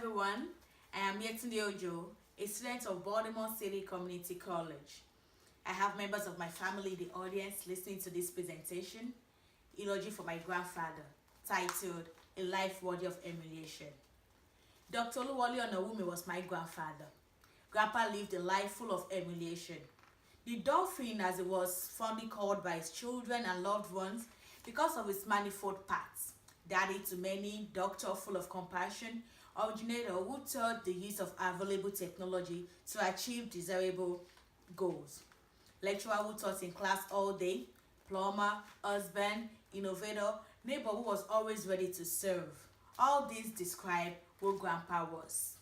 everyone, I am Eulogy, a student of Baltimore City Community College. I have members of my family in the audience listening to this presentation, Eulogy for my grandfather, titled A Life Worthy of Emulation. Dr. Oluwole Onawumi was my grandfather. Grandpa lived a life full of emulation. The dolphin, as it was fondly called by his children and loved ones, because of its manifold parts. Daddy to many, doctor full of compassion, originator who taught the use of available technology to achieve desirable goals. Lecturer who taught in class all day, plumber, husband, innovator, neighbor who was always ready to serve. All these describe who Grandpa was.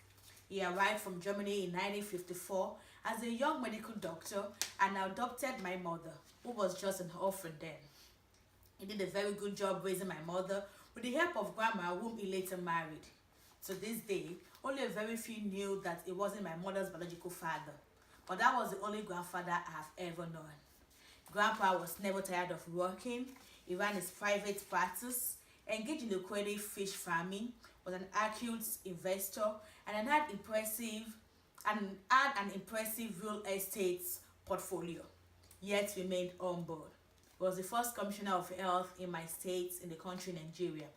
He arrived from Germany in 1954 as a young medical doctor and adopted my mother, who was just an orphan then. He did a very good job raising my mother with the help of Grandma, whom he later married. To this day, only a very few knew that it wasn't my mother's biological father, but that was the only grandfather I have ever known. Grandpa was never tired of working. He ran his private practice, engaged in lucrative fish farming, was an acute investor, and had an impressive real estate portfolio, yet remained humble. He was the first commissioner of health in my state in the country, Nigeria.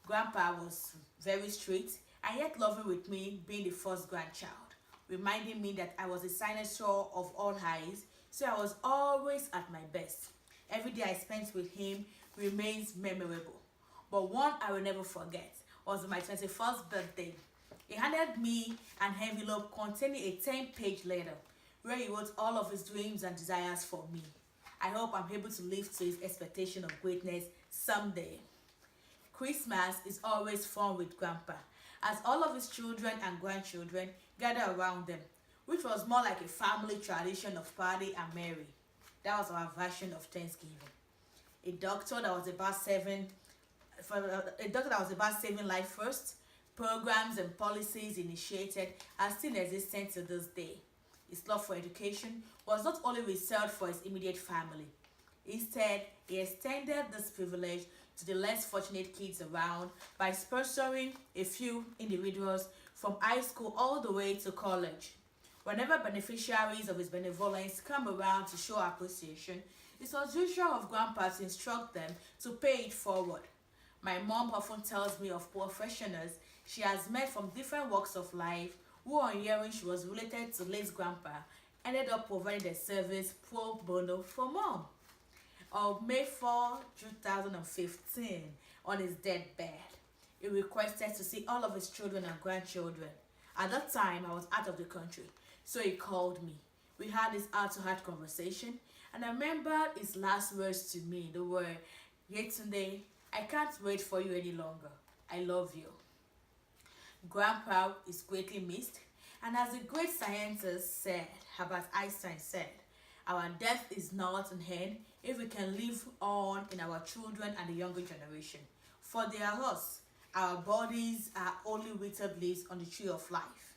Grandpa was very strict and yet loving with me being the first grandchild, reminding me that I was the signature of all highs, so I was always at my best. Every day I spent with him remains memorable, but one I will never forget was my 21st birthday. He handed me an envelope containing a 10-page letter where he wrote all of his dreams and desires for me. I hope I'm able to live to his expectation of greatness someday. Christmas is always fun with Grandpa, as all of his children and grandchildren gather around them, which was more like a family tradition of party and merry. That was our version of Thanksgiving. A doctor that was about saving life first, programs and policies initiated are still existent to this day. His love for education was not only reserved for his immediate family. Instead, he extended this privilege to the less fortunate kids around by sponsoring a few individuals from high school all the way to college. Whenever beneficiaries of his benevolence come around to show appreciation, it was usual of Grandpa to instruct them to pay it forward. My mom often tells me of professionals she has met from different walks of life who, on hearing she was related to late Grandpa, ended up providing the service pro bono for Mom. On May 4, 2015, on his deathbed, he requested to see all of his children and grandchildren. At that time, I was out of the country, so he called me. We had this heart-to-heart conversation, and I remember his last words to me. They were, "Yetunde, I can't wait for you any longer. I love you." Grandpa is greatly missed, and as the great scientist said, Albert Einstein said, our death is not an end if we can live on in our children and the younger generation. For they are us. Our bodies are only withered leaves on the tree of life.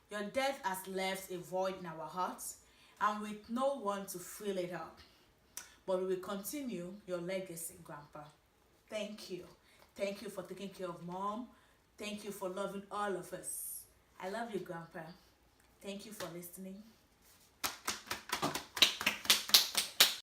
Your death has left a void in our hearts, and with no one to fill it up. But we will continue your legacy, Grandpa. Thank you. Thank you for taking care of Mom. Thank you for loving all of us. I love you, Grandpa. Thank you for listening.